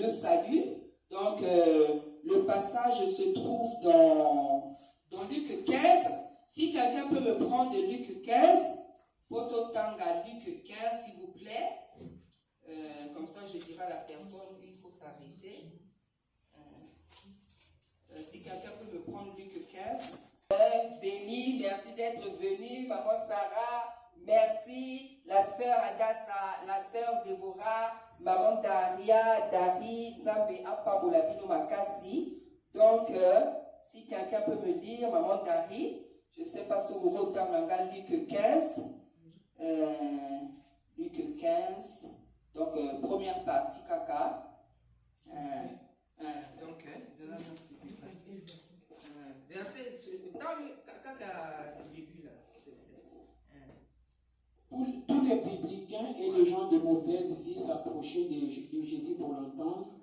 le salut. Donc, le passage se trouve dans Luc 15. Si quelqu'un peut me prendre de Luc 15, Pototanga Luc 15, s'il vous plaît. Comme ça, je dirai à la personne, il faut s'arrêter. Si quelqu'un peut me prendre Luc 15. Béni, merci d'être venu, maman Sarah, merci, la sœur Adassa, la sœur Déborah, maman Daria, Dari, Nzambe Apabolabino Makasi. Donc, si quelqu'un peut me lire, maman Dari, je ne sais pas si vous avez Luc 15. Luc 15. Donc, première partie, caca. Donc, c'était facile. Verset, dans le début là, s'il te plaît. Tous les publicains et les gens de mauvaise vie s'approchaient de Jésus pour l'entendre,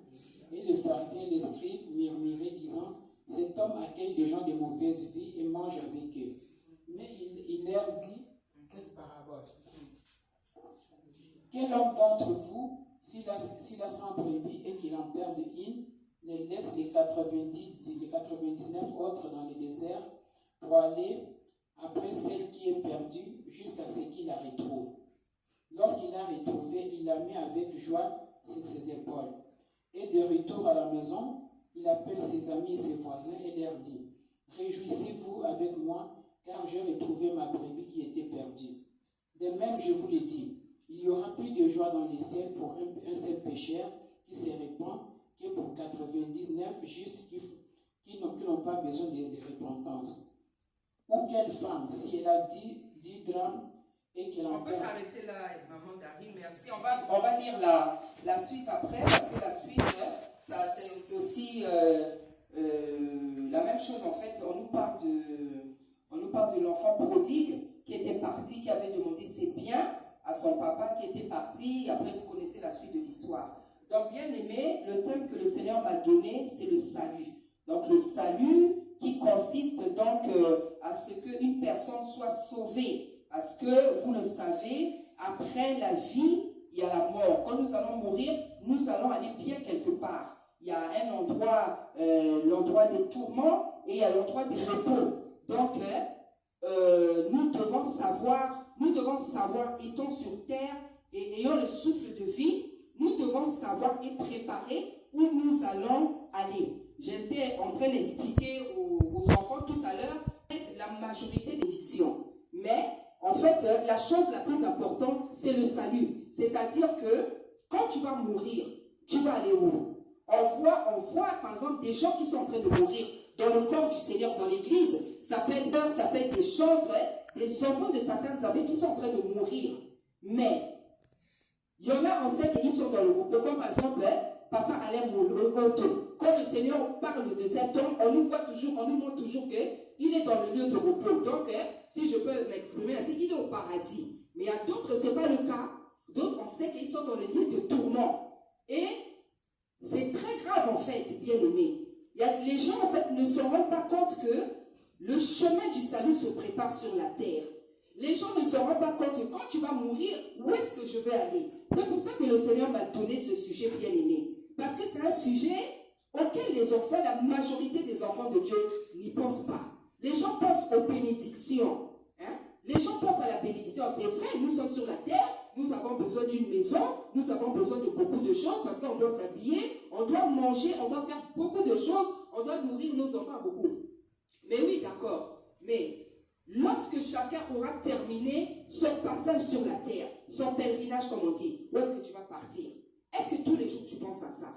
et les pharisiens et les scribes murmuraient, disant, cet homme accueille des gens de mauvaise vie et mange avec eux. Mais il leur dit cette parabole. Quel homme d'entre vous, s'il a 100 brebis et qu'il en perd une, ne laisse les 99 autres dans le désert pour aller après celle qui est perdue jusqu'à ce qu'il la retrouve. Lorsqu'il l'a retrouvée, il la met avec joie sur ses épaules. Et de retour à la maison, il appelle ses amis et ses voisins et leur dit, réjouissez-vous avec moi, car j'ai retrouvé ma brebis qui était perdue. De même, je vous le dis, il y aura plus de joie dans les cieux pour un seul pécheur qui se répand que pour 99 justes qui n'ont pas besoin de repentance. Ou quelle femme, si elle a 10 drachmes et qu'elle en peut s'arrêter là, maman Dari, merci. On va lire la suite après, parce que la suite, c'est aussi la même chose en fait. On nous parle de l'enfant prodigue qui était parti, qui avait demandé ses biens à son papa qui était parti. Après, vous connaissez la suite de l'histoire. Donc, bien aimé, le thème que le Seigneur m'a donné, c'est le salut. Donc, le salut qui consiste donc à ce qu'une personne soit sauvée. Parce que, vous le savez, après la vie, il y a la mort. Quand nous allons mourir, nous allons aller bien quelque part. Il y a un endroit, l'endroit des tourments, et il y a l'endroit des repos. Donc, nous devons savoir, étant sur terre et ayant le souffle de vie, nous devons savoir et préparer où nous allons aller. J'étais en train d'expliquer aux enfants tout à l'heure la majorité des dictions. Mais en fait, la chose la plus importante, c'est le salut. C'est-à-dire que quand tu vas mourir, tu vas aller où? On voit par exemple des gens qui sont en train de mourir dans le corps du Seigneur, dans l'église. Ça peut être des chantres, des enfants de Tata Nzambe qui sont en train de mourir. Mais il y en a, on sait qu'ils sont dans le repos. Comme par exemple, Papa Alain Mouloto. Quand le Seigneur parle de cet homme, on nous montre toujours qu'il est dans le lieu de repos. Donc, si je peux m'exprimer ainsi, il est au paradis. Mais il y a d'autres, ce n'est pas le cas. D'autres, on sait qu'ils sont dans le lieu de tourment. Et c'est très grave, en fait, bien aimé. Les gens, en fait, ne se rendent pas compte que le chemin du salut se prépare sur la terre. Les gens ne se rendent pas compte que quand tu vas mourir, où est-ce que je vais aller? C'est pour ça que le Seigneur m'a donné ce sujet bien aimé. Parce que c'est un sujet auquel les enfants, la majorité des enfants de Dieu n'y pensent pas. Les gens pensent aux bénédictions. Hein? Les gens pensent à la bénédiction. C'est vrai, nous sommes sur la terre, nous avons besoin d'une maison, nous avons besoin de beaucoup de choses parce qu'on doit s'habiller, on doit manger, on doit faire beaucoup de choses, on doit nourrir nos enfants beaucoup. Mais oui, d'accord. Mais lorsque chacun aura terminé son passage sur la terre, son pèlerinage comme on dit, où est-ce que tu vas partir? Est-ce que tous les jours tu penses à ça?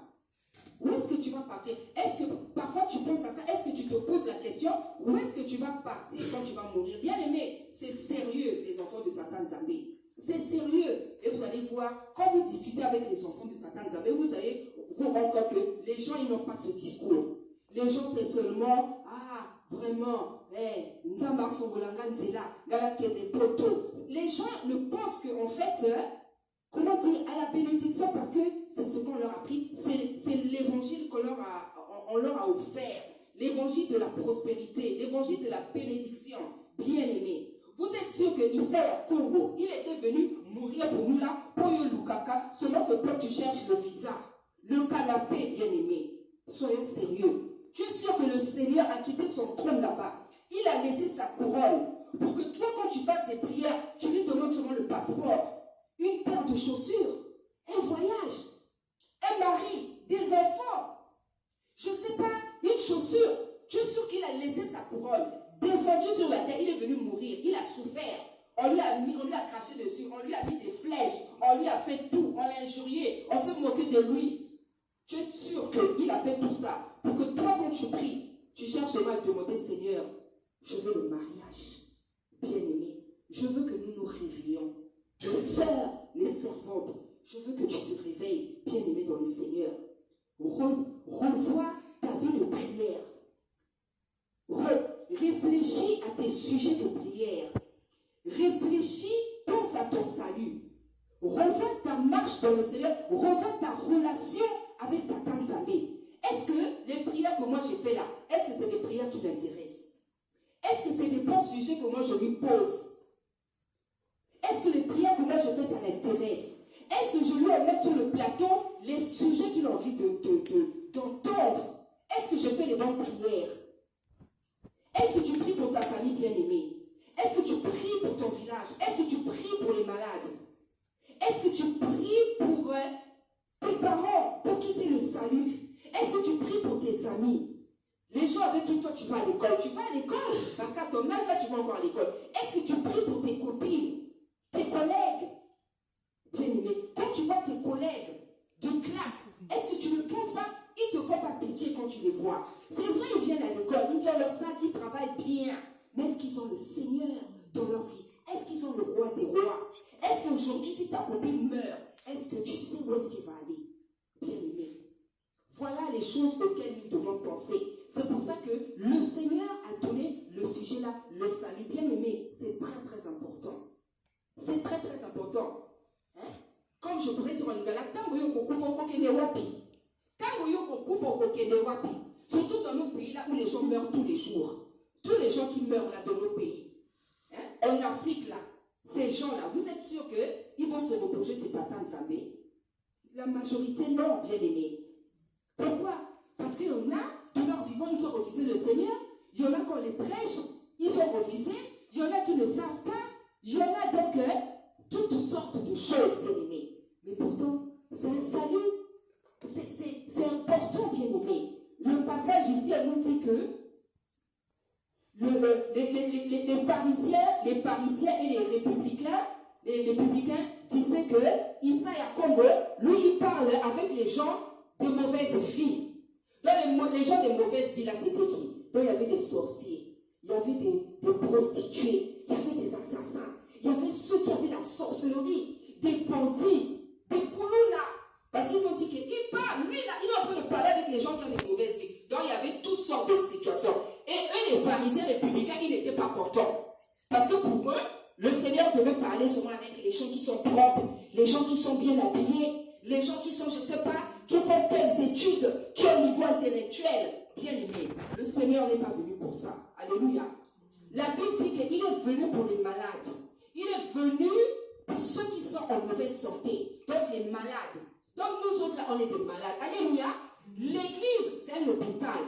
Où est-ce que tu vas partir? Est-ce que parfois tu penses à ça? Est-ce que tu te poses la question, où est-ce que tu vas partir quand tu vas mourir? Bien aimé, c'est sérieux les enfants de Tata Nzambe. C'est sérieux. Et vous allez voir, quand vous discutez avec les enfants de Tata Nzambe, vous allez vous rendre compte que les gens, ils n'ont pas ce discours. Les gens, c'est seulement, vraiment, Nzamba Fongolanga Nzela, Galake des poteaux. Les gens ne pensent qu'en fait, comment dire, à la bénédiction, parce que c'est ce qu'on leur a appris, c'est l'évangile qu'on leur a offert. L'évangile de la prospérité, l'évangile de la bénédiction. Bien aimé. Vous êtes sûr que Issa Congo, il était venu mourir pour nous là, pour Lukaka, selon que toi tu cherches le visa. le canapé, bien-aimé. Soyons sérieux. Tu es sûr que le Seigneur a quitté son trône là-bas. Il a laissé sa couronne pour que toi, quand tu fasses tes prières, tu lui demandes seulement le passeport, une paire de chaussures, un voyage, un mari, des enfants. Je ne sais pas, une chaussure. Tu es sûr qu'il a laissé sa couronne, descendu sur la terre, il est venu mourir, il a souffert. On lui a craché dessus, on lui a mis des flèches, on lui a fait tout, on l'a injurié, on s'est moqué de lui. Tu es sûr qu'il a fait tout ça pour que toi, quand tu pries, tu cherches à demander, Seigneur, je veux le mariage. Bien-aimé, je veux que nous nous réveillons. Les sœurs, les servantes, je veux que tu te réveilles, bien-aimé dans le Seigneur. Revois ta vie de prière. Réfléchis à tes sujets de prière. Réfléchis, pense à ton salut. Revois ta marche dans le Seigneur. Revois ta relation avec ta Tanzanie. Est-ce que les prières que moi j'ai fait là, est-ce que c'est des prières qui l'intéressent? Est-ce que c'est des bons sujets que moi je lui pose? Est-ce que les prières que moi je fais, ça l'intéresse? Est-ce que je lui mets sur le plateau les sujets qu'il a envie d'entendre? Est-ce que je fais les bonnes prières? Est-ce que tu pries pour ta famille bien-aimée? Est-ce que tu pries pour ton village? Est-ce que tu pries pour les malades? Est-ce que tu pries pour tes parents, pour qui c'est le salut? Est-ce que tu pries pour tes amis? Les gens avec qui toi tu vas à l'école, parce qu'à ton âge là tu vas encore à l'école. Est-ce que tu pries pour tes copines, tes collègues? Bien-aimé, quand tu vois tes collègues de classe, est-ce que tu ne penses pas, ils ne te font pas pitié quand tu les vois? C'est vrai, ils viennent à l'école, ils ont leur sac, ils travaillent bien, mais est-ce qu'ils ont le Seigneur dans leur vie? Est-ce qu'ils ont le roi des rois? Est-ce qu'aujourd'hui, si ta copine meurt, est-ce que tu sais où est-ce qu'elle va aller? Bien-aimé, voilà les choses auxquelles nous devons penser. C'est pour ça que le Seigneur a donné le sujet là, le salut. Bien-aimé, c'est très très important. C'est très très important. Hein? Comme je pourrais dire en lingala, surtout dans nos pays là où les gens meurent tous les jours. Tous les gens qui meurent là dans nos pays. Hein? En Afrique là, ces gens-là, vous êtes sûr qu'ils vont se reprocher ces tatans Nzambe? La majorité non, bien-aimé. Pourquoi? Parce qu'il y en a, de leur vivant, ils ont refusé le Seigneur. Il y en a quand on les prêche, ils ont refusé. Il y en a qui ne savent pas. Il y en a donc toutes sortes de choses, bien-aimés. Mais pourtant, c'est un salut. C'est important, bien-aimés. Le passage ici, elle nous dit que les pharisiens et les républicains disaient que Issa Yakombo, lui, il parle avec les gens de mauvaises filles. Donc les gens de mauvaises filles, là, c'était qui? Donc il y avait des sorciers, il y avait des prostituées, il y avait des assassins, il y avait ceux qui avaient la sorcellerie, des bandits, des koulouna. Parce qu'ils ont dit qu'il parle, lui là, il est en train de parler avec les gens qui ont des mauvaises vies. Donc il y avait toutes sortes de situations. Et eux, les pharisiens, les publicains, ils n'étaient pas contents. Parce que pour eux, le Seigneur devait parler seulement avec les gens qui sont propres, les gens qui sont bien habillés, les gens qui sont, je ne sais pas, qui font telles études, qui ont un niveau intellectuel. Bien aimé, le Seigneur n'est pas venu pour ça. Alléluia. La Bible dit qu'il est venu pour les malades. Il est venu pour ceux qui sont en mauvaise santé. Donc les malades. Donc nous autres là, on est des malades. Alléluia. L'église, c'est un hôpital.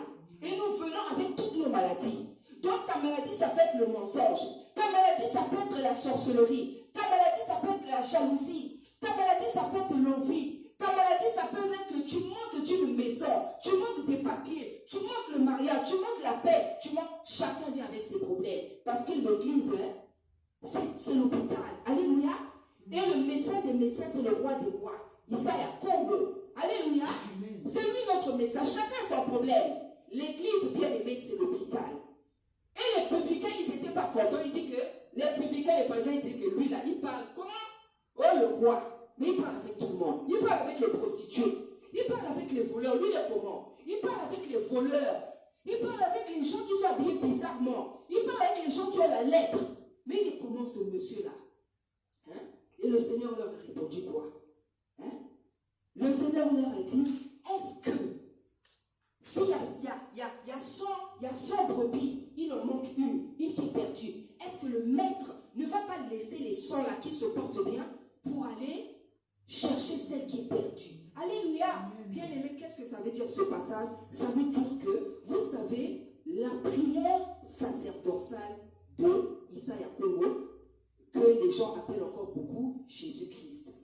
Et nous venons avec toutes nos maladies. Donc ta maladie, ça peut être le mensonge. Ta maladie, ça peut être la sorcellerie. Ta maladie, ça peut être la jalousie. Ta maladie, ça peut être l'envie. Ta maladie, ça peut être que tu manques d'une maison, tu manques des papiers, tu manques le mariage, tu manques la paix, tu manques... Chacun vient avec ses problèmes. Parce que l'église, c'est l'hôpital. Alléluia. Et le médecin des médecins, c'est le roi des rois. Issa Yakombo. Alléluia. C'est lui notre médecin. Chacun son problème. L'église, bien aimée, c'est l'hôpital. Et les publicains, ils n'étaient pas contents. Il dit que les publicains, les pharisiens, ils disent que lui, là, il parle comment? Oh, le roi. Mais il parle avec tout le monde. Il parle avec les prostituées. Il parle avec les voleurs. Lui, il est comment? Il parle avec les voleurs. Il parle avec les gens qui sont habillés bizarrement. Il parle avec les gens qui ont la lèpre. Mais il est comment ce monsieur-là? Hein? Et le Seigneur leur a répondu quoi? Hein? Le Seigneur leur a dit, est-ce que s'il y a 100 brebis, il en manque une qui est perdue, est-ce que le maître ne va pas laisser les 100 là qui se portent bien pour aller chercher celle qui est perdue? Alléluia. Bien aimé, qu'est-ce que ça veut dire ce passage? Ça veut dire que, vous savez, la prière sacerdotale de Isaiah Congo, que les gens appellent encore beaucoup Jésus-Christ.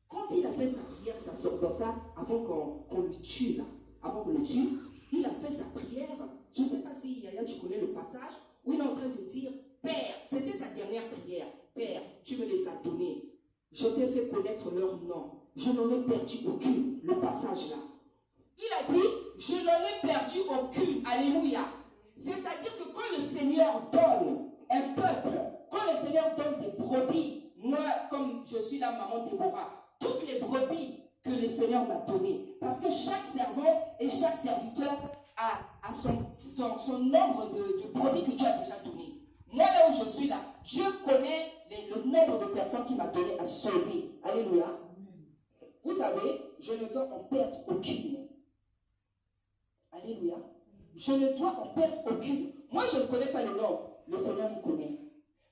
Quand il a fait sa prière sacerdotale, avant qu'on le tue, là, avant qu'on le tue, il a fait sa prière. Je ne sais pas si Yaya, tu connais le passage, où il est en train de dire, Père, c'était sa dernière prière. Père, tu me les as donnés. Je t'ai fait connaître leur nom. Je n'en ai perdu aucune. Le passage là. Il a dit, je n'en ai perdu aucune. Alléluia. C'est-à-dire que quand le Seigneur donne un peuple, quand le Seigneur donne des brebis, moi, comme je suis la maman Déborah, toutes les brebis que le Seigneur m'a données, parce que chaque servant et chaque serviteur a son nombre de brebis que Dieu a déjà donné. Moi, là où je suis là, Dieu connaît le nombre de personnes qu'il m'a donné à sauver. Alléluia. Vous savez, je ne dois en perdre aucune. Alléluia. Je ne dois en perdre aucune. Moi, je ne connais pas le nom. Le Seigneur me connaît.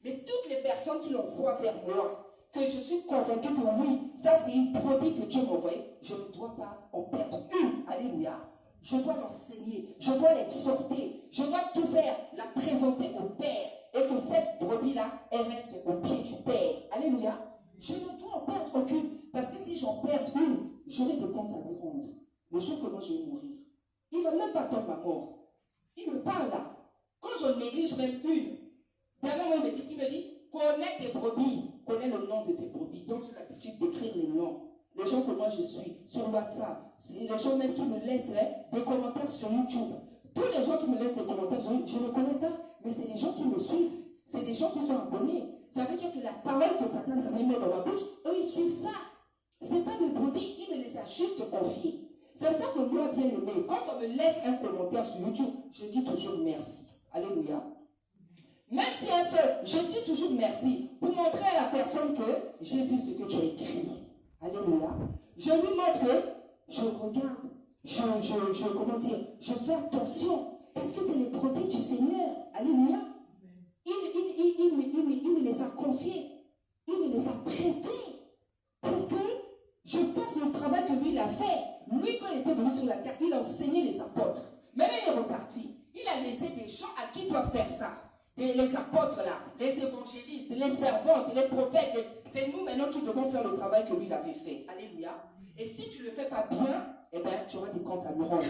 Mais toutes les personnes qui l'envoient vers moi, que je suis convaincu que oui, ça c'est une brebis que Dieu m'a envoyée, je ne dois pas en perdre une. Alléluia. Je dois l'enseigner. Je dois l'exhorter. Je dois tout faire, la présenter au Père. Et que cette brebis-là, elle reste au pied du Père. Alléluia. Je ne dois en perdre aucune. Parce que si j'en perds une, j'aurai des comptes à lui rendre. Le jour que moi je vais mourir. Il ne va même pas attendre ma mort. Il me parle là. Quand je néglige même une, dernièrement il me dit, connais tes brebis. Connais le nom de tes brebis. Donc j'ai l'habitude d'écrire les noms. Les gens que moi je suis sur WhatsApp. C'est les gens même qui me laissent des commentaires sur YouTube. Tous les gens qui me laissent des commentaires sur YouTube, je ne connais pas. Mais c'est des gens qui me suivent. C'est des gens qui sont abonnés. Ça veut dire que la parole que Tata nous a mis dans ma bouche, eux, ils suivent ça. Ce n'est pas mes brebis, ils me les a juste confiés. C'est comme ça que moi, bien aimé, quand on me laisse un commentaire sur YouTube, je dis toujours merci. Alléluia. Même si un seul, je dis toujours merci pour montrer à la personne que j'ai vu ce que tu as écrit. Alléluia. Je lui montre que je regarde, comment dire, je fais attention parce que c'est les brebis du Seigneur. Alléluia. Il me les a confiés. Il me les a prêtés pour que je fasse le travail que lui il a fait. Lui, quand il était venu sur la terre, il enseignait les apôtres. Maintenant, il est reparti. Il a laissé des gens à qui doivent faire ça. Les apôtres là, les évangélistes, les servantes, les prophètes. C'est nous maintenant qui devons faire le travail que lui il avait fait. Alléluia. Et si tu ne le fais pas bien, eh bien, tu auras des comptes à lui rendre.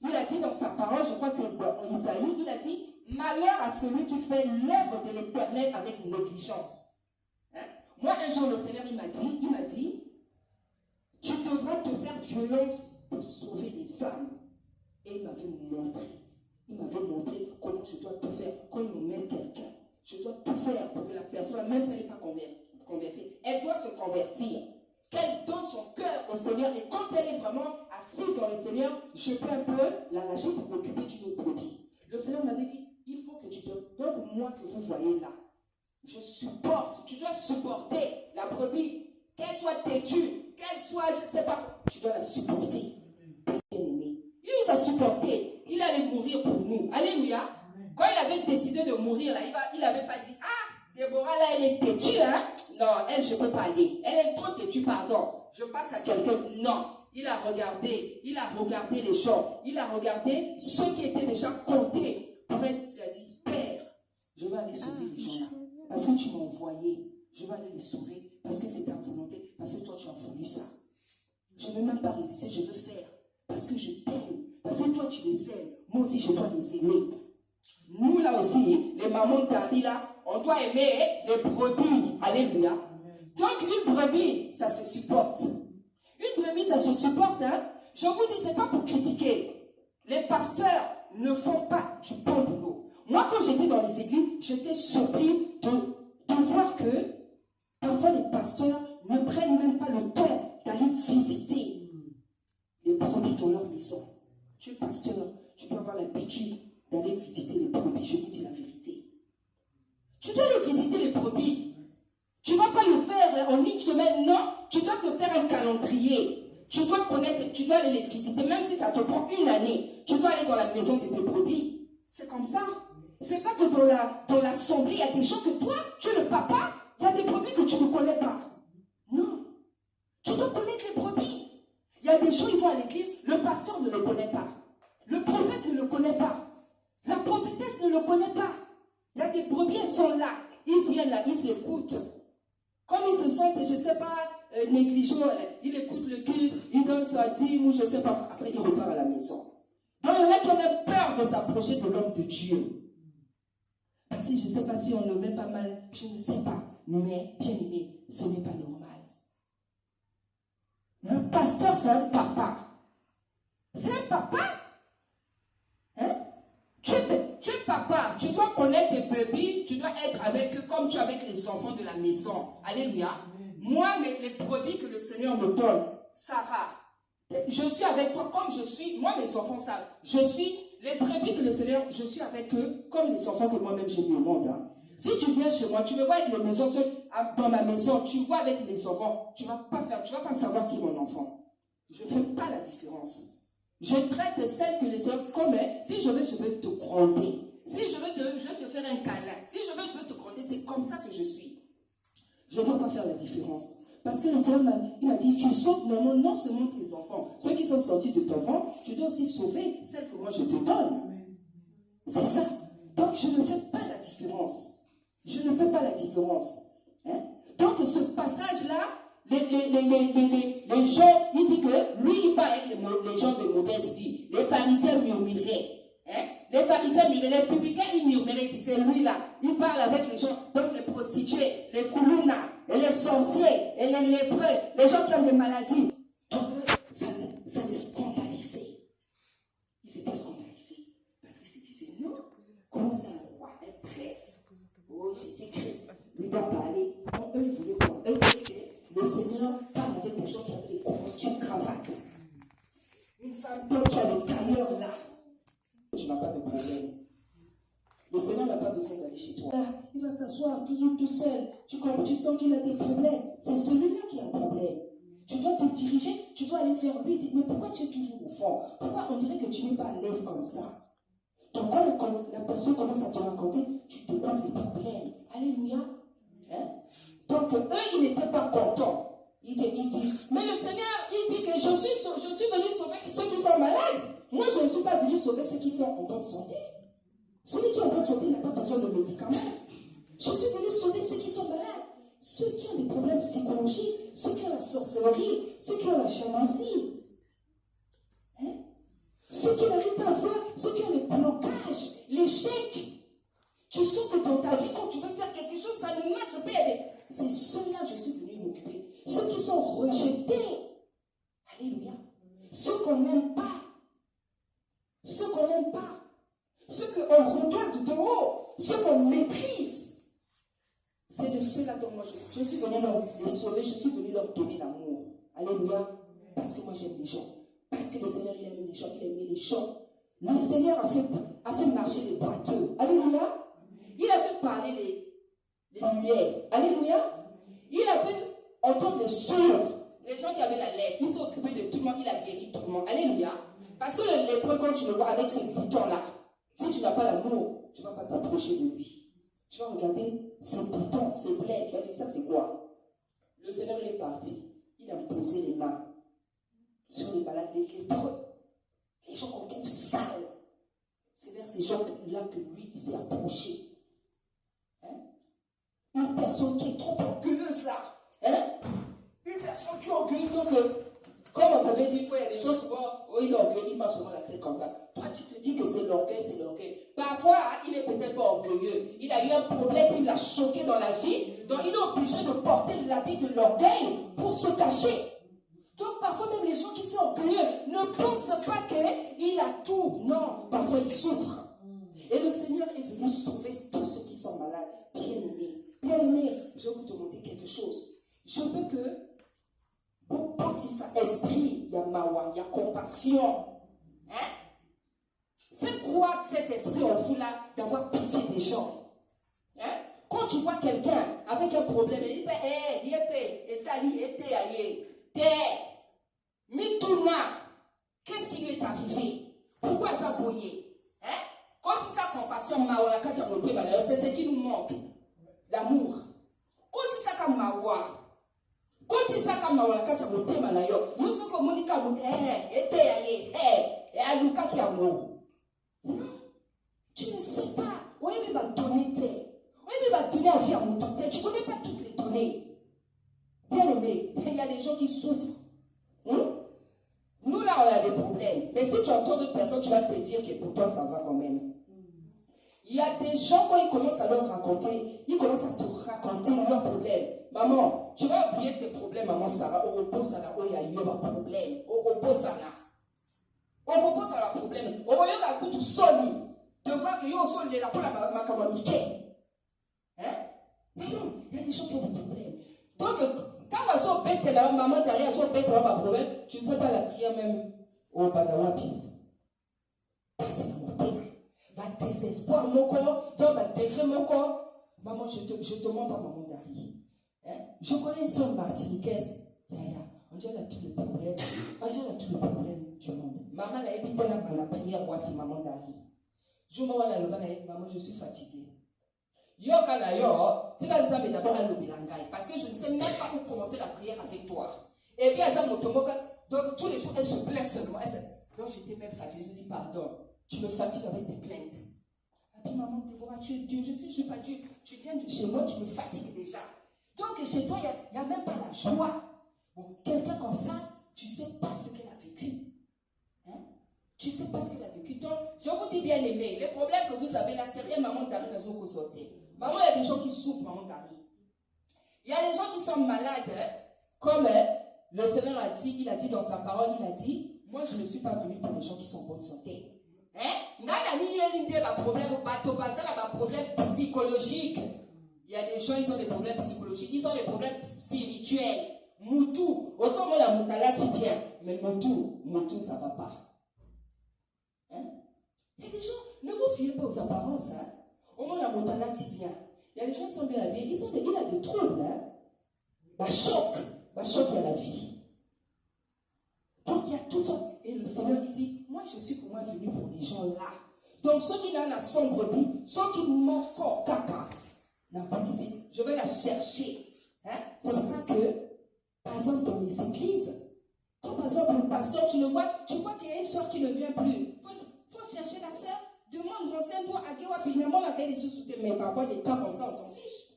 Il a dit dans sa parole, je crois que c'est dans Isaïe, il a dit, malheur à celui qui fait l'œuvre de l'Éternel avec négligence. Hein? Moi, un jour, le Seigneur, il m'a dit, tu devras te faire violence pour sauver les âmes. Et il m'avait montré comment je dois tout faire. Quand il me met quelqu'un, je dois tout faire pour que la personne, même si elle n'est pas convertie, elle doit se convertir. Qu'elle donne son cœur au Seigneur. Et quand elle est vraiment assise dans le Seigneur, je peux un peu la lâcher pour m'occuper d'une brebis. Le Seigneur m'avait dit, il faut que tu te donnes moi que vous voyez là. Je supporte. Tu dois supporter la brebis. Qu'elle soit têtue, qu'elle soit, je ne sais pas, tu dois la supporter. Il nous a supporté. Il allait mourir pour nous. Alléluia. Quand il avait décidé de mourir, là, il n'avait pas dit, ah, Déborah, là, elle est têtue, hein? Non, elle, je ne peux pas aller. Elle est trop têtue, pardon. Je passe à quelqu'un. Non. Il a regardé les gens. Il a regardé ceux qui étaient déjà comptés. Il a dit, Père, je vais aller sauver les gens là. Parce que tu m'as envoyé. Je vais aller les sauver. Parce que c'est ta volonté. Parce que toi, tu as voulu ça. Je ne vais même pas résister. Je veux faire. Parce que je t'aime. Parce que toi, tu les aimes. Moi aussi, je dois les aimer. Nous, là aussi, les mamans d'Ari, là, on doit aimer les brebis. Alléluia. Donc, une brebis, ça se supporte. Une brebis, ça se supporte. Hein? Je vous dis, ce n'est pas pour critiquer. Les pasteurs ne font pas du bon boulot. Moi, quand j'étais dans les églises, j'étais surpris de voir que parfois les pasteurs ne prennent même pas le temps d'aller visiter les brebis dans leur maison. Tu es pasteur, tu dois avoir l'habitude d'aller visiter les brebis. Je vous dis la vérité. Tu dois aller visiter les brebis. Tu ne vas pas le faire en une semaine, non. Tu dois te faire un calendrier. Tu dois connaître, tu dois aller les visiter, même si ça te prend une année. Tu dois aller dans la maison de tes brebis. C'est comme ça. C'est pas que dans l'assemblée, il y a des gens que toi, tu es le papa, il y a des brebis que tu ne connais pas. Non. Tu dois connaître les brebis. Il y a des gens, ils vont à l'église, le pasteur ne le connaît pas. Le prophète ne le connaît pas. La prophétesse ne le connaît pas. Il y a des brebis, elles sont là. Ils viennent là, ils écoutent. Comme ils se sentent, je ne sais pas, négligés, ils écoutent le culte, ils donnent sa dîme, ou je ne sais pas. Après, ils repartent à la maison. Donc, il y en a qui ont même peur de s'approcher de l'homme de Dieu. Parce que je ne sais pas si on le met pas mal, je ne sais pas. Mais, bien aimé, ce n'est pas normal. Le pasteur, c'est un papa. C'est un papa. Hein? Tu es papa. Tu dois connaître tes brebis. Tu dois être avec eux comme tu es avec les enfants de la maison. Alléluia. Moi, les brebis que le Seigneur me donne, Sarah, je suis avec toi comme je suis. Moi, mes enfants savent. Je suis les brebis que le Seigneur, je suis avec eux comme les enfants que moi-même j'ai mis au monde. Hein. Si tu viens chez moi, tu me vois avec les maisons, dans ma maison, tu vois avec les enfants, tu ne vas pas savoir qui est mon enfant. Je ne fais pas la différence. Je traite celle que les Seigneur comme si je veux te gronder. Si je veux te faire un câlin. Si je veux te gronder, c'est comme ça que je suis. Je ne dois pas faire la différence. Parce que le Seigneur m'a dit, tu sauves non seulement tes enfants, ceux qui sont sortis de ton ventre, tu dois aussi sauver celles que moi je te donne. C'est ça. Donc je ne fais pas la différence. Je ne fais pas la différence. Hein? Donc ce passage-là, les gens, il dit que lui, il parle avec les gens de mauvaise vie. Les pharisiens murmuraient. Hein? Les pharisiens murmuraient, les publicains, ils murmuraient. C'est lui-là. Il parle avec les gens, donc les prostituées, les koulounas, et les sorciers, et les lépreux, les gens qui ont des maladies. Donc ça les scandalisait. Ils étaient scandalisés. Parce qu'ils se disaient, non, comment c'est un roi, un prince? Oh, Jésus-Christ, lui doit parler. Donc, eux, ils voulaient quoi? Eux, que le Seigneur parle avec des gens qui avaient des costumes, cravates. Une femme qui a le tailleur là. Tu n'as pas de problème. Le Seigneur n'a pas besoin d'aller chez toi. Là, il va s'asseoir toujours tout seul. Tu sens qu'il a des problèmes. C'est celui-là qui a un problème. Tu dois te diriger, tu dois aller vers lui. Dire, mais pourquoi tu es toujours au fond? Pourquoi on dirait que tu n'es pas à l'aise comme ça? Donc quand la personne commence à te raconter, tu découvres les problèmes. Alléluia. Hein? Donc eux, ils n'étaient pas contents. Ils disent, mais le Seigneur, il dit que je suis venu sauver ceux qui sont malades. Moi, je ne suis pas venu sauver ceux qui sont en bonne santé. Celui qui est en bonne santé n'a pas besoin de médicaments. Je suis venu sauver ceux qui sont malades. Ceux qui ont des problèmes psychologiques, ceux qui ont la sorcellerie, ceux qui ont la chamancie. Hein? Ceux qui n'arrivent pas à voir, ceux qui ont les blocages, l'échec. Tu sens que dans ta vie, quand tu veux faire quelque chose, ça ne marche pas. C'est ceux-là que je suis venu m'occuper. Ceux qui sont rejetés. Alléluia. Ceux qu'on n'aime pas. Ceux qu'on n'aime pas. Ceux qu'on regarde de haut. Ceux qu'on méprise. C'est de ceux-là dont moi je suis venu les sauver. Je suis venu leur donner l'amour. Alléluia. Parce que moi j'aime les gens. Parce que le Seigneur, il aime les gens, il aime les gens. Le Seigneur a fait marcher les boiteux. Alléluia. Il a fait parler les muets. Alléluia. Il a fait entendre les sourds. Les gens qui avaient la lèpre. Il s'est occupé de tout le monde. Il a guéri tout le monde. Alléluia. Parce que le lépreux, quand tu le vois avec ces boutons-là, si tu n'as pas l'amour, tu ne vas pas t'approcher de lui. Tu vas regarder ces boutons, ces plaies. Tu vas dire, ça c'est quoi? Le Seigneur il est parti. Il a posé les mains sur les malades, les lépreux, les gens qu'on trouve sales. C'est vers ces gens-là que lui, il s'est approché. Hein? Une personne qui est trop orgueilleuse là. Hein? Une personne qui est orgueilleuse. Donc, comme on t'avait dit, il y a des gens souvent, oh, il est orgueilleux, il marche souvent la tête comme ça. Toi, tu te dis que c'est l'orgueil, c'est l'orgueil. Parfois, il est peut-être pas orgueilleux. Il a eu un problème, il l'a choqué dans la vie. Donc, il est obligé de porter l'habit de l'orgueil pour se cacher. Donc parfois même les gens qui sont orgueilleux ne pensent pas qu'il a tout. Non, parfois ils souffrent. Et le Seigneur est venu sauver tous ceux qui sont malades. Bien-aimés, je vais vous demander quelque chose. Je veux que vous portiez ça esprit, il y a mawa, il y a compassion. Hein? Faites croire cet esprit en vous là d'avoir pitié des gens. Hein? Quand tu vois quelqu'un avec un problème, il dit, Mituna, qu'est-ce qui lui est arrivé? Pourquoi ça bouillé? Hein? Quand il a compassion, c'est ce qui nous manque. L'amour. Quand il a mawa, quand il a mawa, nous sommes comme Monica, Non, tu ne sais pas. Oui, mais va donner tes. Oui, mais va donner à vie à mon tonton. Tu ne connais pas toutes les données. Bien aimé, il y a des gens qui souffrent. Nous, là, on a des problèmes. Mais si tu entends d'autres personnes, tu vas te dire que pour toi, ça va quand même. Il y a des gens, quand ils commencent à leur raconter, ils commencent à te raconter leurs problèmes. Maman, tu vas oublier tes problèmes, maman Sarah. Au repos, ça n'a pas eu un problème. Au repos, ça n'a. Au repos, ça n'a pas de problème. Au repos, ça n'a pas de soli. De voir que yo, sol, il est là pour la macamamiquée. Hein? Mais non, il y a des gens qui ont des problèmes. Donc, quand elles sont bêtes, la maman derrière, elles sont bêtes, elles ont un problème, tu ne sais pas la prière même au Badawapi. C'est la montée. Va désespoir mon corps, dans ma degré mon corps. Maman, je te demande pas maman Dari. Hein? Je connais une soeur martiniquaise. On dirait qu'elle a tous les problèmes. On dirait qu'elle a tous les problèmes du monde. Maman a évité la prière, moi, puis maman Dari. Je m'en vais maman, je suis fatiguée. Yo, c'est quand ça, mais d'abord, elle le parce que je ne sais même pas où commencer la prière avec toi. Et puis, elle donc tous les jours, elle se plaint seulement. Donc, j'étais même fatiguée. Je dis, pardon, tu me fatigues avec tes plaintes. Et puis, maman, Déborah, tu es Dieu. Je sais, je ne suis pas Dieu. Tu viens de chez moi, tu me fatigues déjà. Donc, chez toi, il n'y a même pas la joie. Bon, quelqu'un comme ça, tu ne sais pas ce qu'elle a vécu. Hein? Tu ne sais pas ce qu'elle a vécu. Donc, je vous dis bien aimé, les problèmes que vous avez là, c'est rien, maman Dari n'a pas sauté. Maman, il y a des gens qui souffrent, maman Dari. Il y a des gens qui sont malades, comme le Seigneur a dit, il a dit dans sa parole, il a dit, moi je ne suis pas venu pour les gens qui sont en bonne santé. Il y a des problèmes psychologiques. Il y a des gens, ils ont des problèmes psychologiques, ils ont des problèmes spirituels. Moutou, au moment la moutala dit bien, mais Moutou, ça ne va pas. Il y a des gens, ne vous fiez pas aux apparences. Au moment la moutala dit bien. Il y a des gens qui sont bien habillés, il a des troubles. Choc, il y a la vie. Donc il y a tout ça. Et le Seigneur il dit, moi je suis pour moi venu pour les gens là. Donc ceux qui ont la sombre vie, ceux qui manquent encore caca, je vais la chercher. C'est pour ça que, par exemple, dans les églises, quand par exemple le pasteur, tu vois qu'il y a une soeur qui ne vient plus. Il faut chercher la soeur, demande, renseigne-toi à Gewa, finalement, la caille des sous-soutés. Mais parfois, des cas comme ça, on s'en fiche.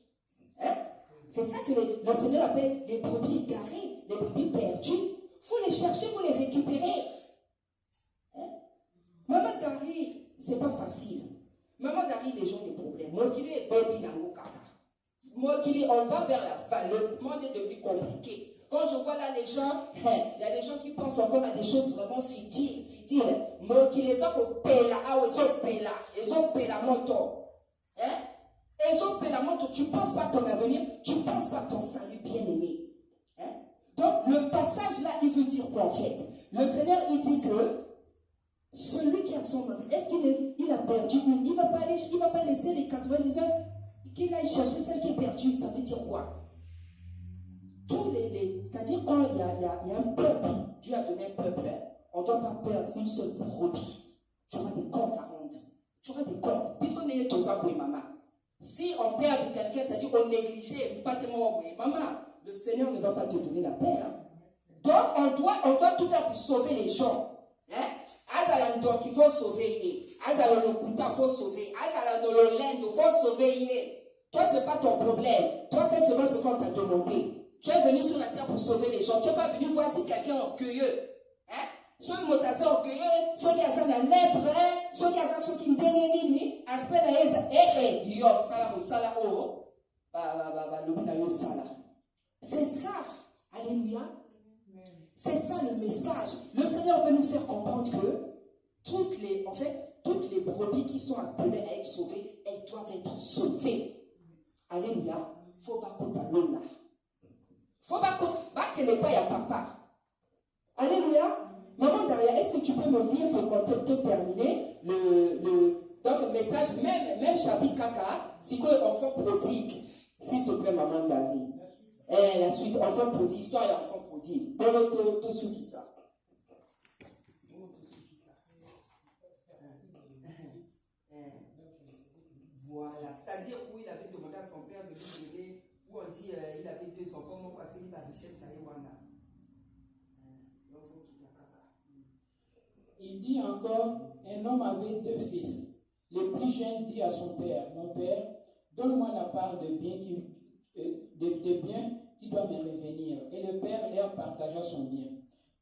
C'est ça que le Seigneur appelle les brebis garées, les brebis perdues. Il faut les chercher, il faut les récupérer. Maman Dari, c'est pas facile. Maman Dari, les gens ont des problèmes. Moi qui l'ai, baby dans kaka. Moi qui l'ai, on va vers la fin. Le monde est devenu compliqué. Quand je vois là les gens, il y a des gens qui pensent encore à des choses vraiment futiles. Moi qui les ont payé là, ils ont payé la moto. Ils ont payé la moto. Tu ne penses pas à ton avenir, tu ne penses pas à ton salut bien-aimé. Donc le passage là, il veut dire quoi en fait? Le Seigneur, il dit que celui qui a son mari, est-ce qu'il a perdu une? Il ne va pas laisser les 99 qu'il aille chercher celle qui est perdue. Ça veut dire quoi? C'est-à-dire quand il y a un peuple, Dieu a donné un peuple, on ne doit pas perdre une seule brebis. Tu auras des comptes à rendre. Tu auras des comptes. Puis on est tous à maman. Si on perd quelqu'un, c'est-à-dire qu'on négligeait, pas tellement maman, le Seigneur ne va pas te donner la paix. Donc on doit tout faire pour sauver les gens. Azalando qui faut sauver. Azalando kuta faut sauver. Azalando lendo faut sauver. Toi, ce n'est pas ton problème. Toi, fais seulement ce qu'on t'a demandé. Tu es venu sur la terre pour sauver les gens. Tu n'es pas venu voir si quelqu'un est orgueilleux. Ceux qui sont orgueilleux, ceux qui sont la lèpre, ceux qui sont ceux qui ne donnent ni aspect de yo, sala, c'est ça. Alléluia. C'est ça le message. Le Seigneur veut nous faire comprendre que toutes les brebis qui sont appelées à être sauvées, elles doivent être sauvées. Alléluia. Faut pas qu'on t'allume. Faut pas qu'elle n'ait pas à papa. Alléluia. Maman Daria, est-ce que tu peux me lire pour te terminer donc le message, même chapitre caca, c'est que enfant prodigue. S'il te plaît, maman Daria. La suite, enfant prodigue, histoire et enfant prodigue. Tout ce qui ça. Voilà, c'est-à-dire où il avait demandé à son père de lui donner, où on dit il avait 2 enfants, mon passé, la richesse, Taïwana. Il dit encore, un homme avait 2 fils. Le plus jeune dit à son père, mon père, donne-moi la part de biens qui doit me revenir. Et le père leur partagea son bien.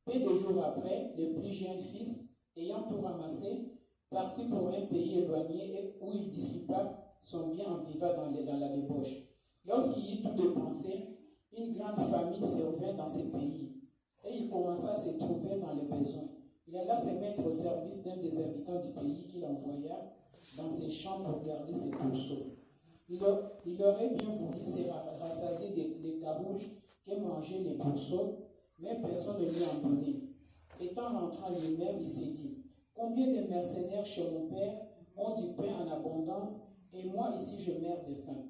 Peu de jours après, le plus jeune fils, ayant tout ramassé, partit pour un pays éloigné où il dissipa son bien en vivant dans la débauche. Lorsqu'il eut tout dépensé, une grande famine survint dans ce pays, et il commença à se trouver dans les besoins. Il alla se mettre au service d'un des habitants du pays qu'il envoya dans ses champs pour garder ses pourceaux. Il aurait bien voulu se rassasier des carouges que mangeaient les pourceaux, mais personne ne lui en donnait. Étant rentré lui-même, il s'est dit, combien de mercenaires chez mon père ont du pain en abondance, et moi ici je meurs de faim.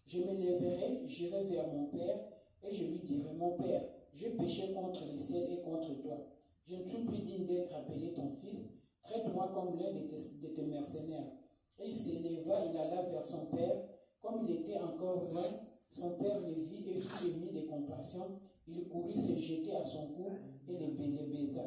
Je me lèverai, j'irai vers mon père, et je lui dirai, mon père, j'ai péché contre le ciel et contre toi. Je ne suis plus digne d'être appelé ton fils, traite-moi comme l'un de tes mercenaires. Et il s'éleva, il alla vers son père. Comme il était encore loin, son père le vit et fut ému de compassion. Il courut se jeter à son cou et le baisa.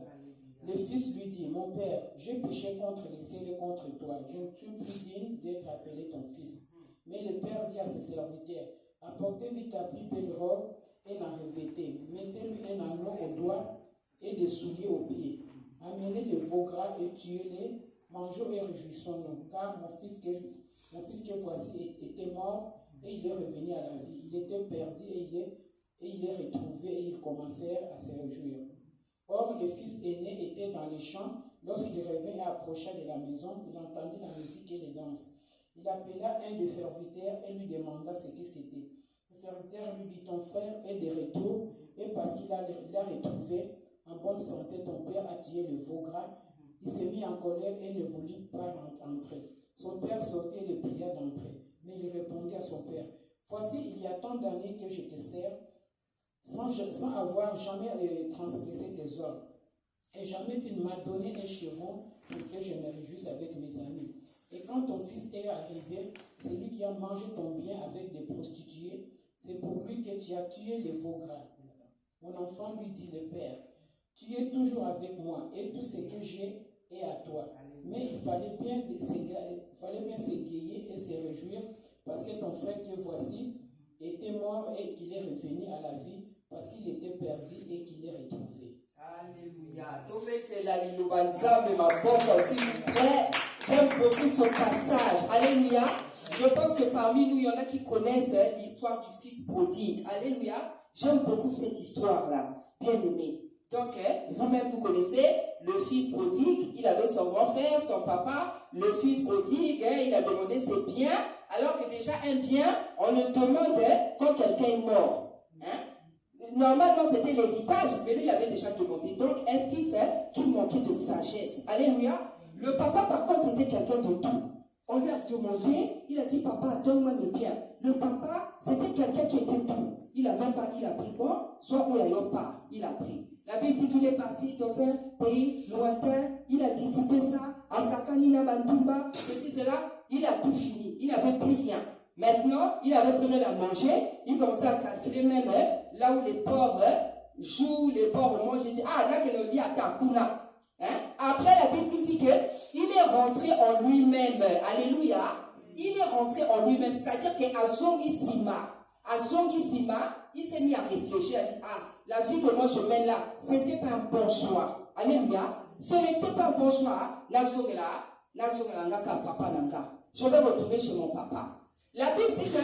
Le fils lui dit, mon père, j'ai péché contre le ciel et contre toi. Je ne suis plus digne d'être appelé ton fils. Mais le père dit à ses serviteurs, apportez vite la plus belle robe et la revêtez. Mettez-lui un anneau au doigt et des souliers aux pieds. Amenez le veau gras et tuez-les, mangeons et réjouissons-nous, car mon fils que voici était mort et il est revenu à la vie. Il était perdu et il est retrouvé et ils commencèrent à se réjouir. Or, le fils aîné était dans les champs. Lorsqu'il revint et approcha de la maison, il entendit la musique et les danses. Il appela un des serviteurs et lui demanda ce que c'était. Le serviteur lui dit, ton frère est de retour et parce qu'il a retrouvé en bonne santé, ton père a tué le veau gras. Il s'est mis en colère et ne voulut pas entrer. Son père sortait et le pria d'entrer. Mais il répondit à son père, voici, il y a tant d'années que je te sers, sans avoir jamais transgressé tes ordres. Et jamais tu ne m'as donné un chevron pour que je me réjouisse avec mes amis. Et quand ton fils est arrivé, c'est lui qui a mangé ton bien avec des prostituées, c'est pour lui que tu as tué le veau gras. Mon enfant lui dit, le père, tu es toujours avec moi et tout ce que j'ai est à toi. Mais il fallait bien s'égayer et se réjouir parce que ton frère que voici était mort et qu'il est revenu à la vie parce qu'il était perdu et qu'il est retrouvé. Alléluia. S'il vous plaît, j'aime beaucoup ce passage. Alléluia. Je pense que parmi nous, il y en a qui connaissent l'histoire du fils prodigue. Alléluia. J'aime beaucoup cette histoire-là. Bien aimé. Donc, vous-même, vous connaissez le fils prodigue. Il avait son grand frère, son papa. Le fils prodigue, il a demandé ses biens. Alors que déjà, un bien, on le demande quand quelqu'un est mort. Normalement, c'était l'héritage, mais lui, il avait déjà demandé. Donc, un fils qui manquait de sagesse. Alléluia. Le papa, par contre, c'était quelqu'un de tout. On lui a demandé, il a dit, papa, donne-moi mes biens. Le papa, c'était quelqu'un qui était tout. Il a même pas, il a pris bon, soit où il n'y a pas, il a pris. La Bible dit qu'il est parti dans un pays lointain, il a dissipé ça, à Sakanina Bandumba, ceci, cela, il a tout fini, il n'avait plus rien. Maintenant, il avait plus rien à manger, il commençait à calculer même là où les pauvres jouent, les pauvres mangent, il dit, ah, là, qu'il y a Takuna. Après, la Bible dit qu'il est rentré en lui-même, alléluia, il est rentré en lui-même, c'est-à-dire qu'à Zongisima, il s'est mis à réfléchir, à dire, ah, la vie que moi je mène là, ce n'était pas un bon choix. Alléluia. Ce n'était pas un bon choix. Je vais retourner chez mon papa. La Bible dit que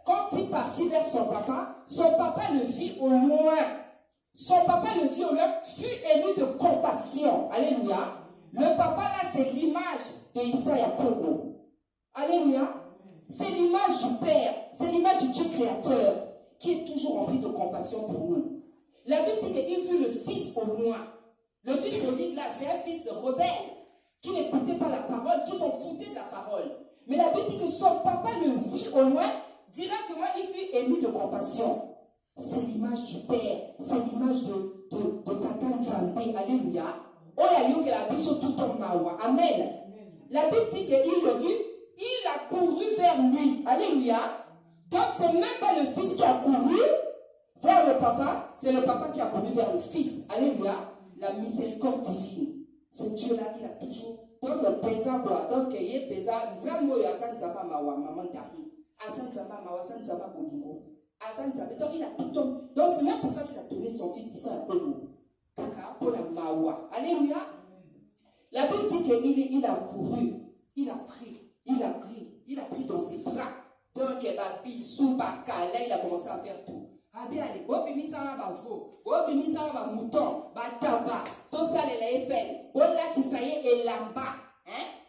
quand il partit vers son papa le vit au loin. Son papa le vit au loin, fut ému de compassion. Alléluia. Le papa là, c'est l'image d'Issaïa Congo. Alléluia. C'est l'image du Père, c'est l'image du Dieu créateur qui est toujours rempli de compassion pour nous. La Bible dit qu'il vit le fils au loin. Le fils prodigue là, c'est un fils rebelle qui n'écoutait pas la parole, qui s'en foutait de la parole. Mais la Bible dit que son papa le vit au loin, directement il fut ému de compassion. C'est l'image du Père, c'est l'image de Tata Nzambe. Alléluia. Amen. La Bible dit qu'il le vit. Il a couru vers lui. Alléluia. Donc, ce n'est même pas le fils qui a couru vers le papa, c'est le papa qui a couru vers le fils. Alléluia. La miséricorde divine. Ce Dieu-là, il a toujours. Donc, Péza, quoi. Donc, il y a Péza, Nzamo, Asan Zama, Mawa, Maman Dari. Asan Zama, Mawa, Asan Zama, Bolingo. Asan Zama. Donc, il a tout le temps. Donc, c'est même pour ça qu'il a donné son fils ici à Congo. Kaka, pour la Mawa. Alléluia. La Bible dit qu'il a couru, il a pris dans ses bras. Donc, bisou, câlin, il a commencé à faire tout. Ah bien, allez, ça va veau, ça va mouton, tabac, tout ça, les fait. Là, ça y est, et là-bas.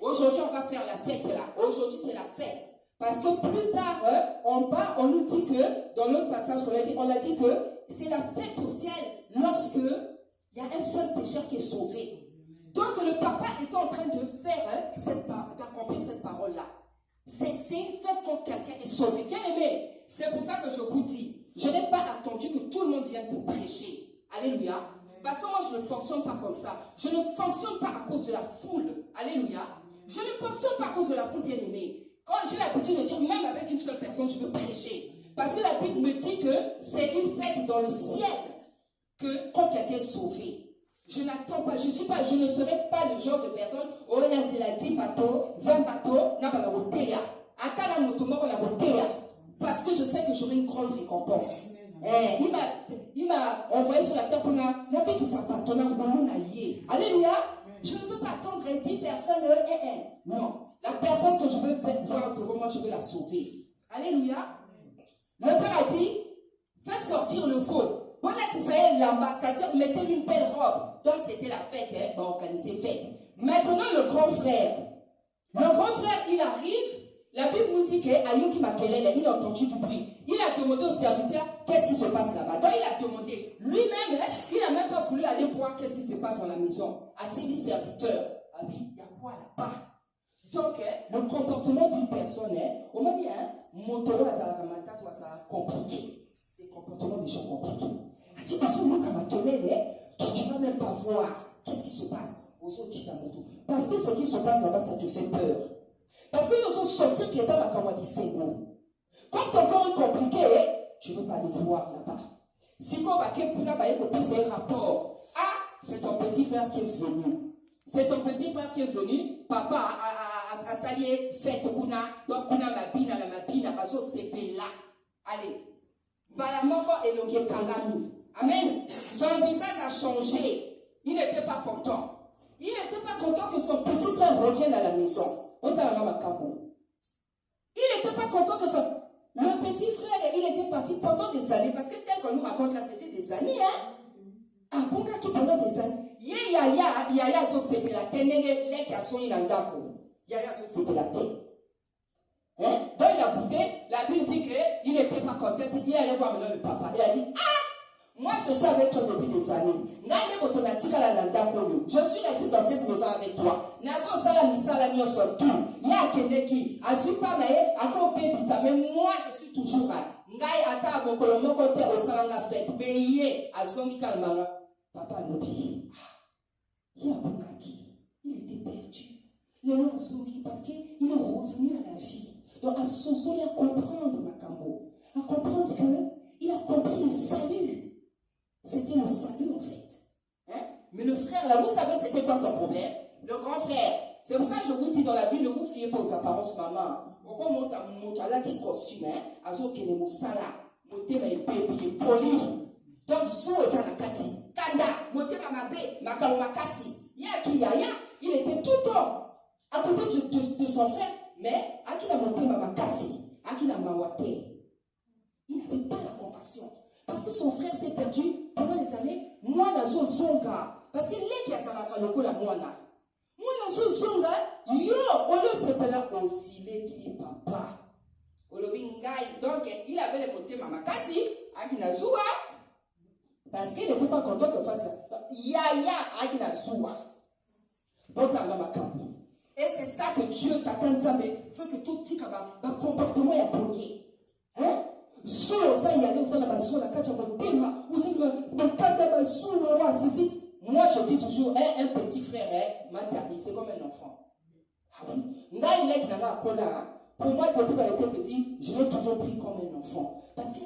Aujourd'hui, on va faire la fête là. Aujourd'hui, c'est la fête. Parce que plus tard, on nous dit que, dans l'autre passage qu'on a dit, on a dit que c'est la fête au ciel lorsque il y a un seul pécheur qui est sauvé. Donc le papa est en train de faire, d'accomplir cette parole-là. C'est une fête quand quelqu'un est sauvé. Bien aimé, c'est pour ça que je vous dis, je n'ai pas attendu que tout le monde vienne pour prêcher. Alléluia. Parce que moi, je ne fonctionne pas comme ça. Je ne fonctionne pas à cause de la foule. Alléluia. Je ne fonctionne pas à cause de la foule, bien aimé. Quand j'ai l'habitude de dire, même avec une seule personne, je veux prêcher. Parce que la Bible me dit que c'est une fête dans le ciel que quand quelqu'un est sauvé. Je n'attends pas, je ne serai pas le genre de personne, oh, il a 10 bateaux, 20 bateaux, n'a pas la bouteille. Attends la moto, la bouteille. Parce que je sais que j'aurai une grande récompense. Il m'a envoyé sur la terre pour la paix qui s'appartenait au monde allié. Alléluia. Je ne veux pas attendre 10 personnes. Non. La personne que je veux voir devant moi, je veux la sauver. Alléluia. Le Père a dit, faites sortir le veau. Bon, là, c'est-à-dire, mettez une belle robe. Donc, c'était la fête, organiser fête. Maintenant, le grand frère, il arrive. La Bible nous dit qu'Ayoki Makelele, il a entendu du bruit. Il a demandé au serviteur qu'est-ce qui se passe là-bas. Donc, il a demandé. Lui-même, il n'a même pas voulu aller voir qu'est-ce qui se passe dans la maison. A-t-il dit serviteur? Ah oui, il y a quoi là-bas? Donc, le comportement d'une personne, au moment où Montoro a compliqué. C'est le comportement des gens compliqués. Tu ne vas même pas voir qu'est-ce qui se passe aux autres. Parce que ce qui se passe là-bas, ça te fait peur. Parce que nous allons sortir que ça va comme on dit, c'est bon. Comme ton corps est compliqué, tu ne veux pas le voir là-bas. Si on va c'est un rapport. Ah, c'est ton petit frère qui est venu. C'est ton petit frère qui est venu. Papa a salié fête kuna. Donc kuna mabina la mabina parce que c'est là. Allez. Balamoko elonge kangami. Amen. Son visage a changé. Il n'était pas content. Il n'était pas content que son petit frère revienne à la maison. Il n'était pas content que le petit frère, il était parti pendant des années. Parce que tel qu'on nous raconte là, c'était des années. Ah, bon, qui pendant des années. Yaya, so c'est la terre. Les qui a son ilandako. Yaya, so c'est la terre. Donc il a boudé, la Bible dit qu'il n'était pas content, il allait voir maintenant le papa. Il a dit, moi je suis avec toi depuis des années. Je suis resté dans cette maison avec toi. Mais moi je suis toujours là. Papa Lobi, il était perdu. Le roi Zouri, parce qu'il est revenu à la vie. Donc, à Sosoli, à comprendre Makambo, à comprendre qu'il a compris le salut. C'était le salut, en fait. Mais le frère, là, vous savez, c'était quoi son problème? Le grand frère. C'est pour ça que je vous dis dans la vie, ne vous fiez pas aux apparences, maman. Pourquoi monte à la petite costume, à ce qu'il est moussala, monte ma bébé, poli. Donc, sous et zanakati, kanda, monte ma bébé, makasi. Il était tout le temps à côté de son frère. Mais, à qui l'a monté Mamakasi, à qui l'a mawaté, il n'avait pas la compassion. Parce que son frère s'est perdu pendant les années. Moi, la zone zonga. Parce que les qui a salaka loko la moana. Moi, la zone zonga, yo, on le s'appelle aussi les qui est papa. Donc, il avait les monté Mamakasi, à qui n'a soua. Parce qu'il n'était pas content de faire ça. Yaya, à qui n'a soua. Donc, à Mamakambo. Et c'est ça que Dieu t'attend, mais veut que tout petit comportement est bloqué. Moi, je dis toujours, un petit frère, c'est comme un enfant. Pour moi, depuis qu'elle était petit, je l'ai toujours pris comme un enfant. Parce que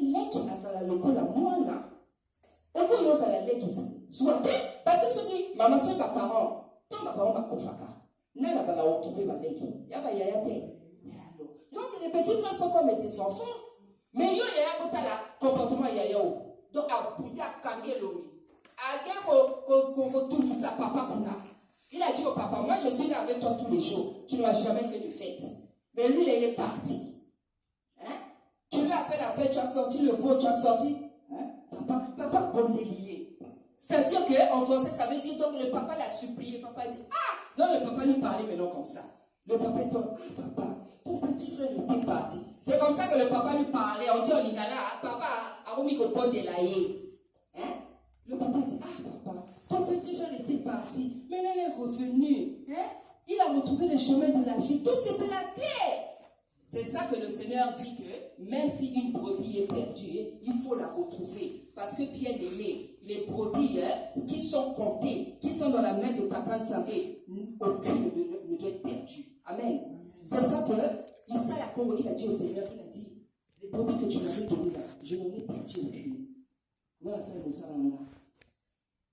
parce que ce qui, maman, c'est pas parent. Ton papa on va kofaka. N'a la bala retrouver ma lègue. Yaba yayate. Donc les petits frères sont comme des enfants. Mais yo yaya kotala comportement yaya. Donc à Bouddha Kangelomi. À quel tout sa papa kuna. Il a dit au papa, moi je suis là avec toi tous les jours. Tu ne m'as jamais fait de fête. Mais lui, il est parti. Hein? Tu lui as fait la fête, tu as sorti le veau, tu as sorti. Hein? Papa, bon délié. C'est-à-dire qu'en français, ça veut dire, donc le papa l'a supplié. Papa dit, ah! Donc le papa lui parlait maintenant comme ça. Le papa dit, ah papa, ton petit frère était parti. C'est comme ça que le papa lui parlait. On dit en lingala, papa, a remis au bon délaillé. Hein? Le papa dit, ah papa, ton petit frère était parti, mais il est revenu. Hein? Il a retrouvé le chemin de la vie. Tout s'est planté. C'est ça que le Seigneur dit que même si une brebis est perdue, il faut la retrouver. Parce que bien aimé, les brebis qui sont comptées, qui sont dans la main de Papa Nzambé, aucune ne doit être perdue. Amen. C'est pour ça que Issa Yakongo, il a dit au Seigneur, il a dit, les brebis que tu m'avais données là, je n'en ai perdu aucune. Voilà, ça,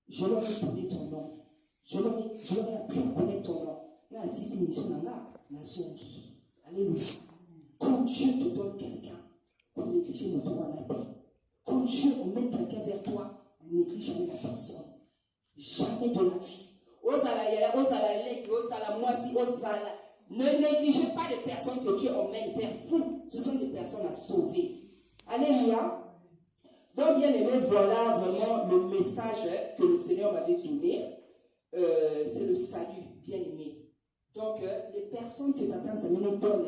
je leur ai donné ton nom. Je leur ai appris à connaître ton nom. Là, si c'est une mission là, la songi. Alléluia. Quand Dieu te donne quelqu'un, pour négliger notre roi à la terre. Quand Dieu emmène quelqu'un vers toi, ne néglige jamais la personne. Jamais de la vie. Ne négligez pas les personnes que Dieu emmène vers vous. Ce sont des personnes à sauver. Alléluia. Donc, bien aimé, voilà vraiment le message que le Seigneur m'avait donné. C'est le salut, bien aimé. Donc, les personnes que Tata Nzamé nous donne,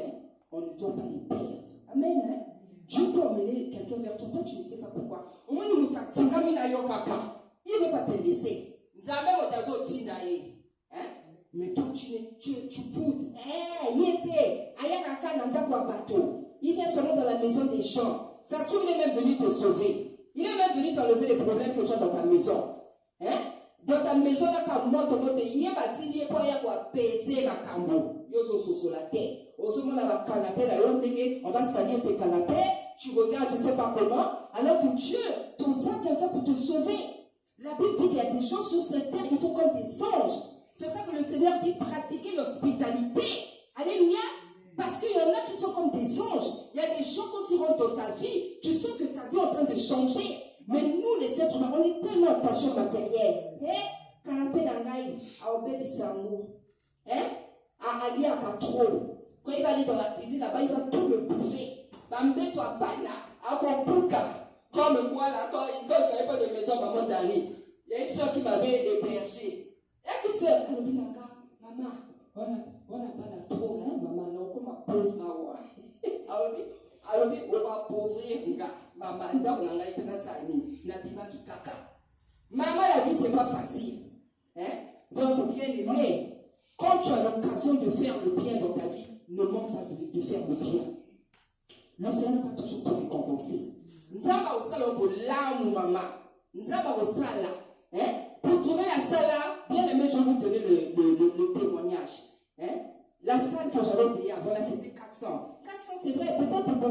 on ne doit pas les perdre. Amen. Hein? Dieu peut emmener quelqu'un vers toi, tu ne sais pas pourquoi. Au moins, il ne veut pas te laisser. Mais toi, tu poudres. Il vient seulement dans la maison des gens. Ça se trouve, il est même venu te sauver. Il est même venu t'enlever les problèmes que tu as dans ta maison. Hein? Dans ta maison, là, quand on va salir tes canapés, tu regardes, je ne sais pas comment, alors que Dieu t'envoie quelqu'un pour te sauver. La Bible dit qu'il y a des gens sur cette terre qui sont comme des anges. C'est ça que le Seigneur dit, pratiquer l'hospitalité. Alléluia. Parce qu'il y en a qui sont comme des anges. Il y a des gens, quand ils rentrent dans ta vie, tu sens que ta vie est en train de changer. Mais nous, les êtres humains, on est tellement attachés au matériel. Canapé d'Angaï, à Obéli Samou, à Ali à Katro. Quand il va aller dans la cuisine, là-bas, il va tout le bouffer. Bambé, toi, Bana, à Kompuka. Comme moi, là, quand je n'avais pas de maison, maman d'Ali, il y a une soeur qui m'avait hébergé. Et qui soeur, elle me dit, maman, on a pas la trop, hein, maman, non, comme ma pauvre, alors, on va pauvrir, maman, on a été dans sa vie, n'abîma qui caca. Maman, la vie, c'est pas facile. Hein? Donc, bien aimé, quand tu as l'occasion de faire le bien dans ta vie, ne manque pas de faire le bien. Le Seigneur va toujours te récompenser. Nzamba osala pour l'âme, maman. Nzamba osala. Pour trouver la salle là, bien aimé, je vais vous donner le témoignage. Hein? La salle que j'avais payée avant là, c'était 400. 400, c'est vrai, peut-être pour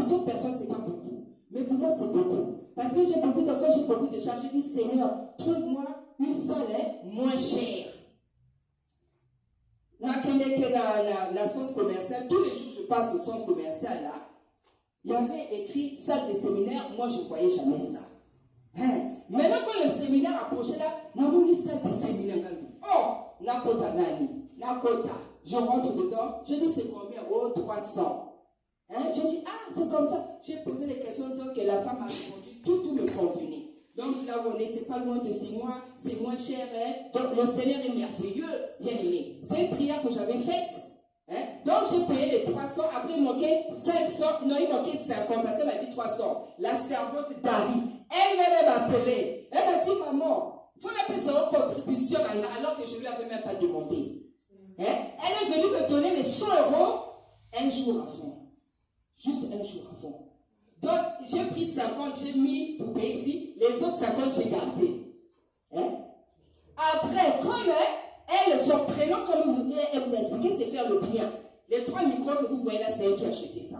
d'autres personnes, c'est pas beaucoup. Mais pour moi, c'est beaucoup. Parce que j'ai beaucoup d'enfants, j'ai beaucoup de charges. Je dis, Seigneur, trouve-moi une salle moins chère. La centre commerciale, tous les jours, je passe au centre commercial là. Il y avait écrit salle de séminaire, moi je ne voyais jamais ça. Hein? Maintenant, quand le séminaire approchait là, on a mis salle de séminaire. Oh, Nakota Nani, Nakota. Je rentre dedans, je dis c'est combien? Oh, 300. Hein? Je dis, ah, c'est comme ça. J'ai posé les questions, donc la femme a répondu, tout me convenait. Donc là où on est, c'est pas loin de 6 mois, c'est moins cher. Hein? Donc le Seigneur est merveilleux, bien aimé. C'est une prière que j'avais faite. Hein? Donc j'ai payé les 300, après il manquait 500, non il manquait 50, parce qu'elle m'a dit 300. La servante d'Ari, elle m'a appelé. Elle m'a dit, maman, il faut la payer sur une contribution alors que je ne lui avais même pas demandé. Hein? Elle est venue me donner les 100 € un jour avant. Juste un jour avant. Donc, j'ai pris 50, j'ai mis pour payer ici, les autres 50, j'ai gardé. Hein? Après, comme son prénom, comme elle vous a expliqué, c'est faire le bien. Les 3 micros que vous voyez là, c'est elle qui a acheté ça.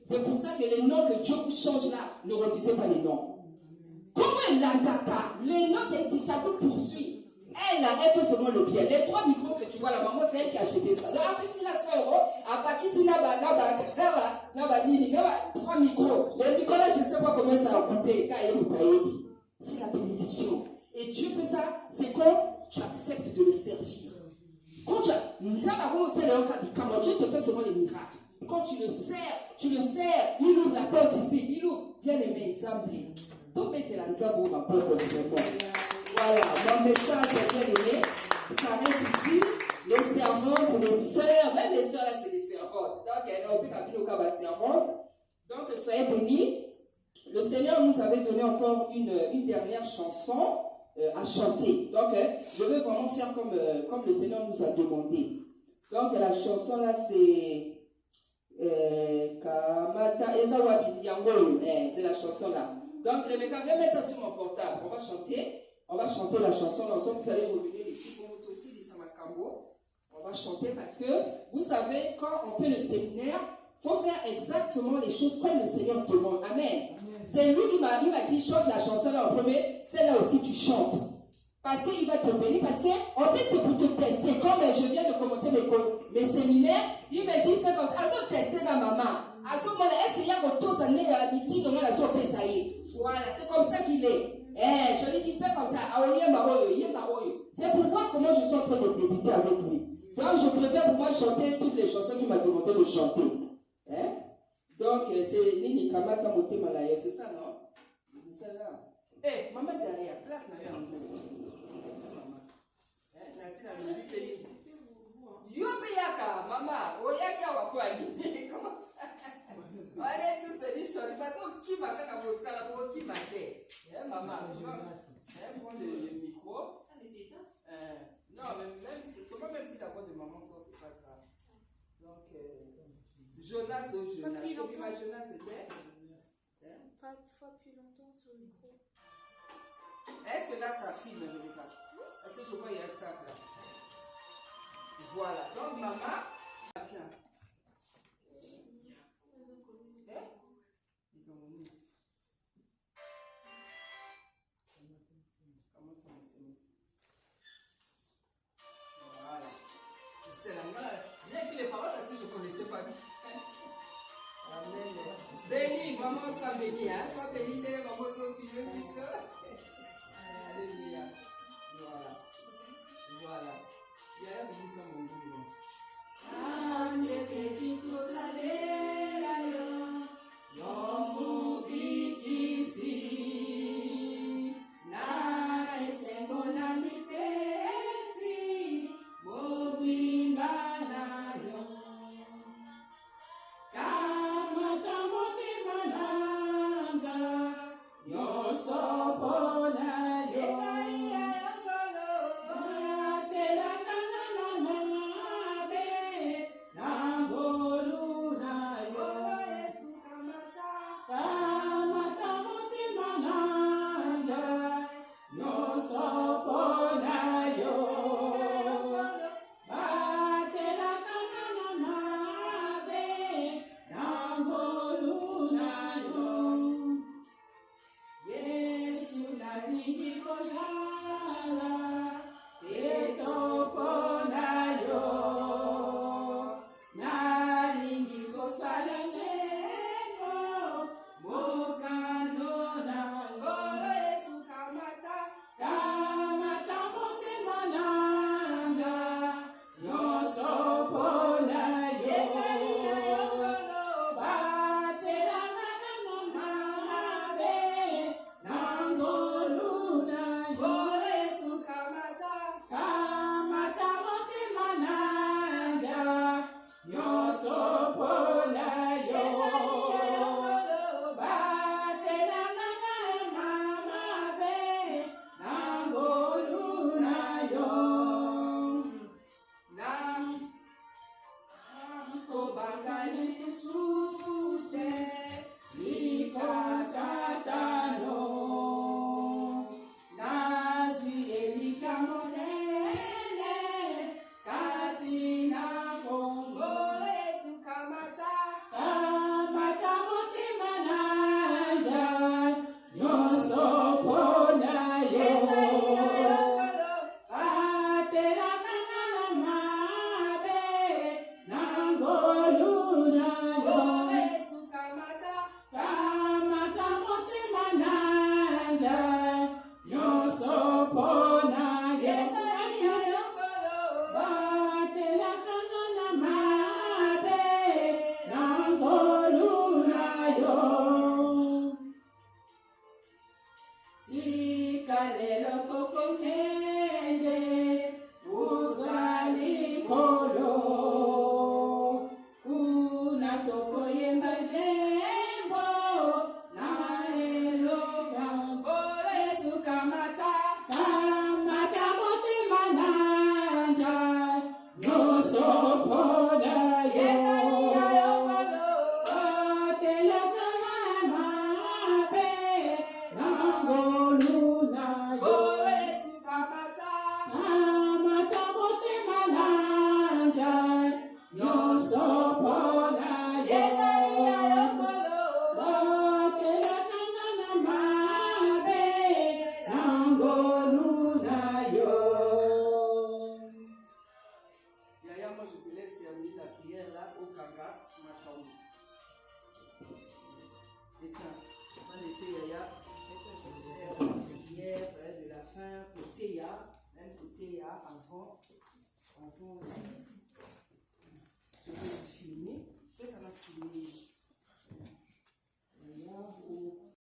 C'est pour ça que les noms que Dieu vous change là, ne refusez pas les noms. Comment l'andaka, les noms, ça peut poursuivre. Elle fait seulement le bien. Les 3 micros que tu vois là, maman, c'est elle qui a acheté ça. Donc, après, si la 100 euros, après, qui s'il n'a pas 3 micros. Les micros là, je ne sais pas combien ça a coûté. C'est la bénédiction. Et Dieu fait ça, c'est quand tu acceptes de le servir. Quand Dieu te fait seulement les miracles. Quand tu le sers, il ouvre la porte ici, il ouvre. Bien aimé, Zambé. Donc, mettez la Nzambo, ma porte, vraiment. Voilà, mon message est bien aimé. Ça reste ici. Les servantes, les sœurs, même les sœurs là, c'est des servantes. Donc, on peut appeler au cas de servantes. Donc, soyez bénis. Le Seigneur nous avait donné encore une dernière chanson à chanter. Donc, je veux vraiment faire comme le Seigneur nous a demandé. Donc, la chanson là, c'est Kamata Ezawabi Yango. C'est la chanson là. Donc, les mecs, viens mettre ça sur mon portable. On va chanter. On va chanter la chanson ensemble. Vous allez revenir ici pour vous aussi, les Samakambo. On va chanter parce que, vous savez, quand on fait le séminaire, il faut faire exactement les choses comme le Seigneur demande. Amen. C'est lui qui m'a dit, chante la chanson là en premier, celle-là aussi tu chantes. Parce qu'il va te bénir, parce qu'en fait c'est pour te tester. Comme je viens de commencer mes séminaires, il m'a dit, fais comme ça, alors tester la maman. À ce moment-là, est-ce qu'il y a autre ça n'est dans la bêtise, on a sauvé ça y est. Voilà, c'est comme ça qu'il est. Je lui dis, fais comme ça. C'est pour voir comment je suis en train de débuter avec lui. Donc je préfère pour moi chanter toutes les chansons qu'il m'a demandé de chanter. Donc, c'est Nini Kamata Moté Malaya, c'est ça, non? C'est ça là. Maman derrière, place n'a rien. Maman. Nasi la musique est Yaka, maman, Oyaka Wakwani. Comment ça? Allez, tous se disent, de toute façon, qui m'a fait la bosse là, qui m'a fait? Maman, prends le micro. Non, même si la voix de maman sort, c'est pas grave. Donc, Jonas, Jonas c'était. Faut appuyer longtemps sur le micro. Est-ce que là ça filme, Rebecca? Parce que je vois il y a un sac là. Voilà. Donc maman, tiens. Voilà. C'est la main. J'ai écrit les paroles parce que je ne connaissais pas. Amen. Béni, maman, sois béni, hein. Sois béni, maman, sois fille, puisque. Alléluia. Voilà. Il y a un béni, ça, mon Dieu. Ah, c'est béni, so salé, non, ici. Na, c'est mon ami, si, mon Makaou. Éteins. On va laisser Yaya faire la prière de la fin côté Ya, même côté Ya, avant.